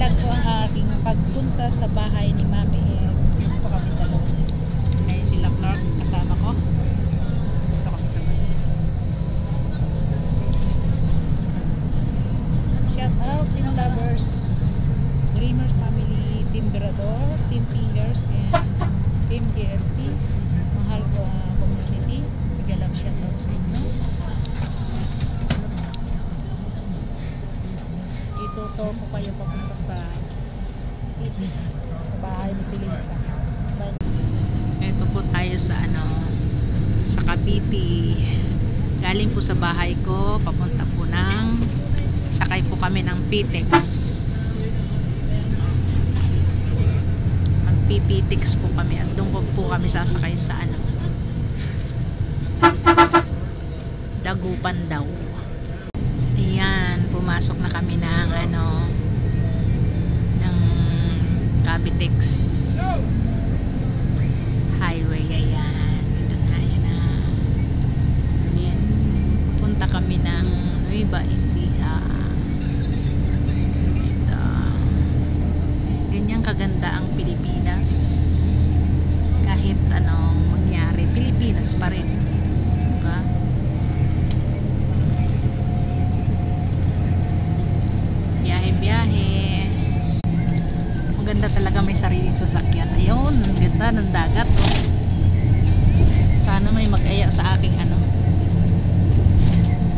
vlog ko ang aking pagpunta sa bahay ni Mami Eds. Dito po kami dalawa. Ayun sila Clark, kasama ko. Dito kami sa bus. Shout out Team Lovers, Dreamers Family, Team Berador, Team Fingers, and Team GSP. Mahal ko community. Bigyan lang shout out sa inyo. Itutor ko kayo papunta sa bahay ni Pilisa. Ito po tayo sa sa Cavite. Galing po sa bahay ko, papunta po sakay po kami ng PTEX. Mag-PTEX po kami at doon po kami sasakay sa Dagupan daw. Ayan, pumasok na kami ng Cavitex highway. Ayan, dito na, ayan na. Ayan, pupunta kami ng Nueva Ecija. Ganyan kaganda ang Pilipinas. Kahit anong mangyari, Pilipinas pa rin. Diba? Biyahe. Ang ganda talaga, may sariling sasakyan. Ayun, ang ganda ng dagat. Oh. Sana may mag-aya sa aking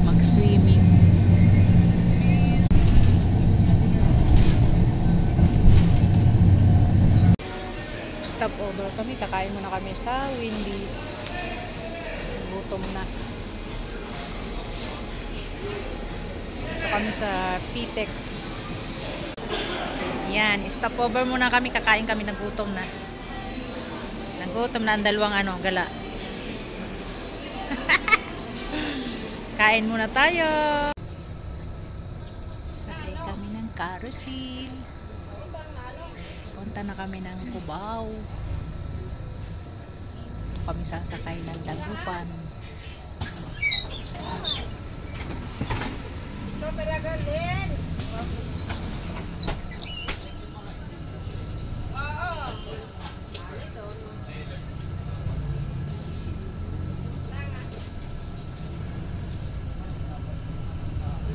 mag-swimming. Stop over kami, kakain muna kami sa Windy. Gutom na. Ito kami sa PTEX. Yan, stop over muna kami, kakain kami, nagutom na. Nagutom na ang dalawang gala. Kain muna tayo. Sakay kami ng carousel. Punta na kami ng Cubao. Ito kami sasakay ng Dagupan. Ito talaga, Len.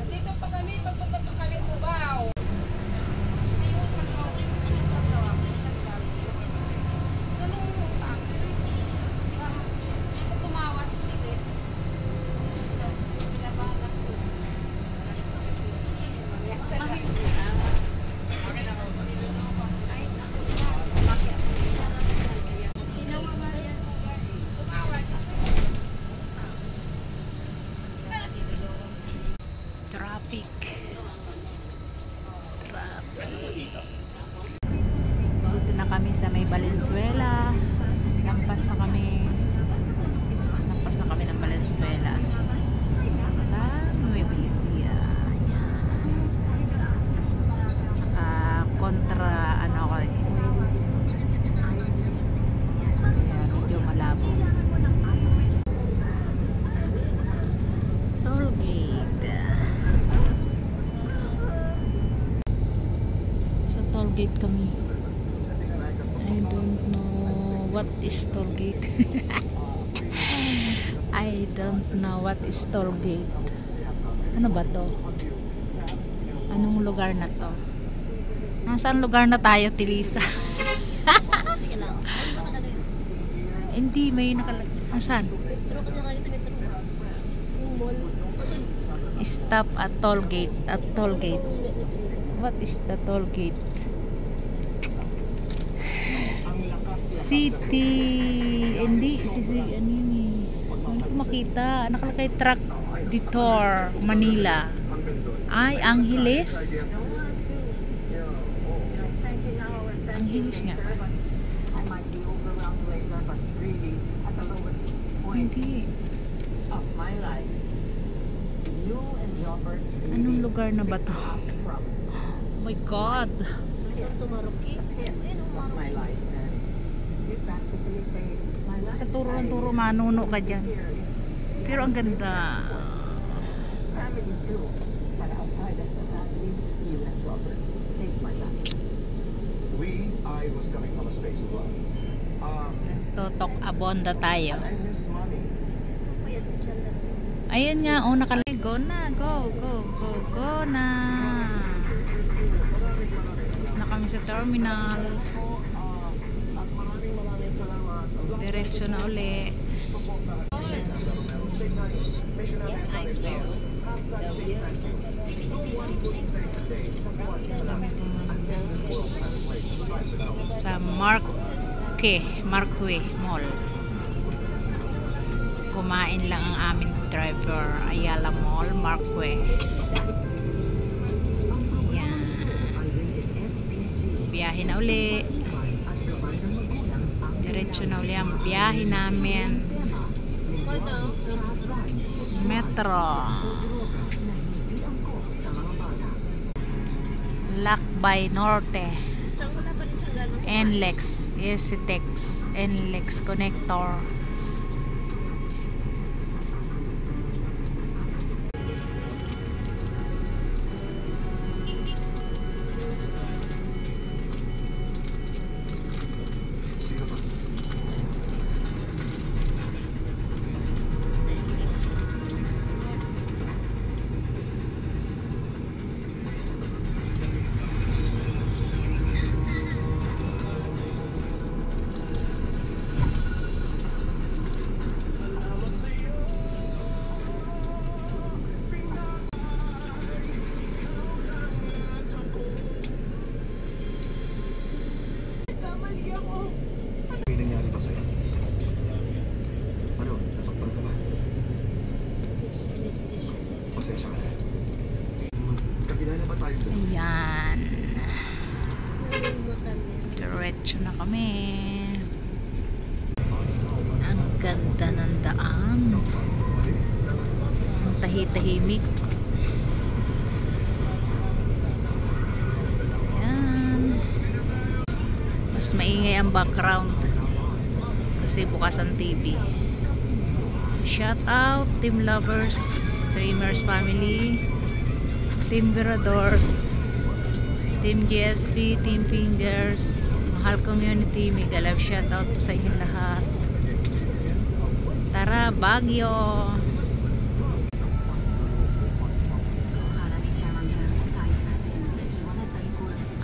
Dito pa kami, papunta pa kami Cubao. Dito na kami sa may Valenzuela. Lampas na kami ng Valenzuela. Nueva Ecija. Kontra medyo malabo. Tollgate kami. I don't know what is tollgate. I don't know what is tollgate. Ano ba to? Anong lugar na to? Nasaan lugar na tayo, Tilisa? Hindi, may nakalagay. Nasaan? Stop at tollgate. At tollgate. What is the toll gate? City. Hindi. Ano yun eh? Hindi ko makita. Nakalagay truck detour Manila. Ay, Angeles. Angeles nga. Hindi. Anong lugar na ba to? Oh my God. Katuro-turo manuno ka dyan. Pero ang ganda. Family too. But outside as the families, you and Robert saved my life. Totok abonda tayo. Ayun nga, oh, go na, go na. Tapos na kami sa terminal. Diretso na uli. Sa Marque Mall. Kumain lang ang aming driver. Ayala Mall, Marque. Ayan. Biyahe na uli. Diretso na uli ang biyahe namin. Metro. Lakbay Norte. NLEX. EasyTex. NLEX Connector. Ayan. Diretso na kami. Ang ganda ng daan. Ang tahimik. Ayan. Mas maingay ang background kasi bukas ang TV. Shout out Team Lovers, Streamers Family, Team Viradors, Team GSP, Team Fingers, Mahal Community, mega love shout out po sa inyo lahat. Tara, Baguio!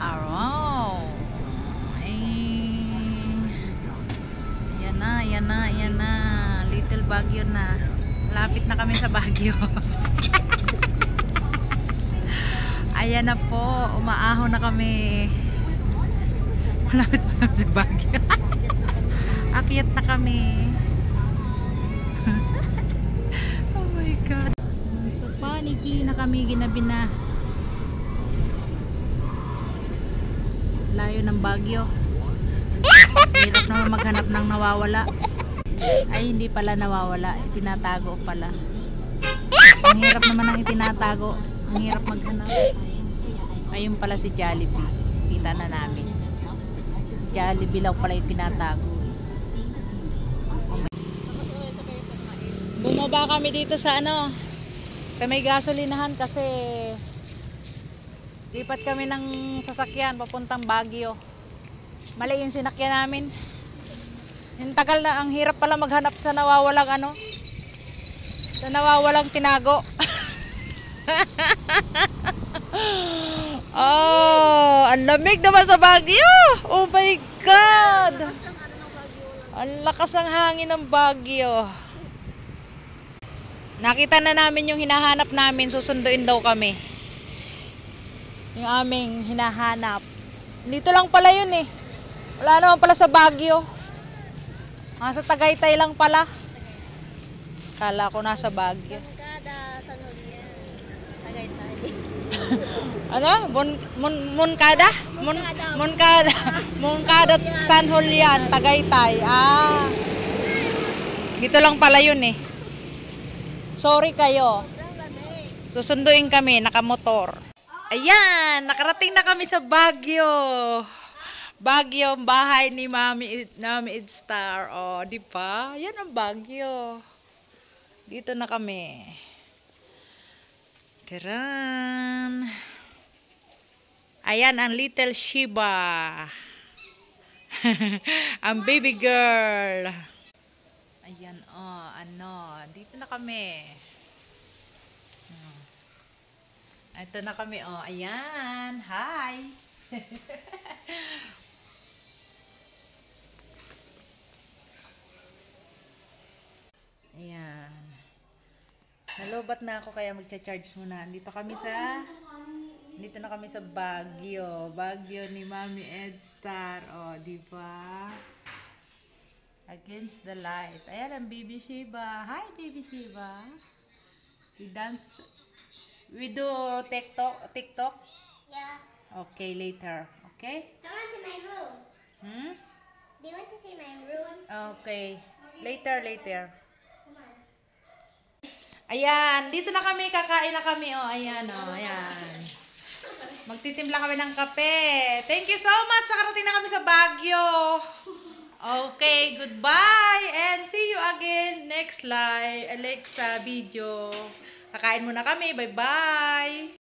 Araw! Yan na. Little Baguio na. Lapit na kami sa Baguio. Ayan na po, umaahon na kami. Malapit sa Baguio. Akyat na kami. Oh my God. Sa Paniki na kami, ginabi na. Layo ng Baguio. Hirap naman maghanap ng nawawala. Ay, hindi pala nawawala. Itinatago pala. Ang hirap naman ang itinatago. Ang hirap maghanap. Ayun pala si Jollibee. Kita na namin. Jollibee lang pala yung tinatago. Bumaba kami dito sa sa may gasolinahan kasi lipat kami ng sasakyan papuntang Baguio. Mali yung sinakyan namin. Yung tagal na, ang hirap pala maghanap sa nawawalang sa nawawalang tinago. Oh, ang lamig naman sa Baguio. Oh my God. Ang lakas ng hangin ng Baguio. Nakita na namin yung hinahanap namin, susunduin daw kami. Yung aming hinahanap. Dito lang pala yun eh. Wala naman pala sa Baguio. Nasa Tagaytay lang pala. Kala ko nasa Baguio. Ano? Moncada? Moncada San Julian, Tagaytay. Ah. Dito lang pala yun eh. Sorry kayo. Susunduin kami, nakamotor. Ayan, nakarating na kami sa Baguio. Baguio, ang bahay ni Mami Edstar. Oh, di ba? Yan ang Baguio. Dito na kami. Taran. Ayan ang Little Shiba. Ang baby girl. Ayan, dito na kami. Ito na kami, ayan. Hi. Ayan. Nalobat na ako kaya magcha-charge muna. Dito na kami sa Baguio. Baguio ni Mami Edstar. Di ba? Against the light. Ayan ang Baby Shiba. Hi, Baby Shiba. We dance. We do TikTok? Yeah. Okay, later. Okay? Come on to my room. Do you want to see my room? Okay. Later. Come on. Ayan, dito na kami, kakain na kami. Ayan. Magtitimpla kami ng kape. Thank you so much. Nakarating na kami sa Baguio. Okay, goodbye. And see you again next live. Alexa video. Kakain muna kami. Bye-bye.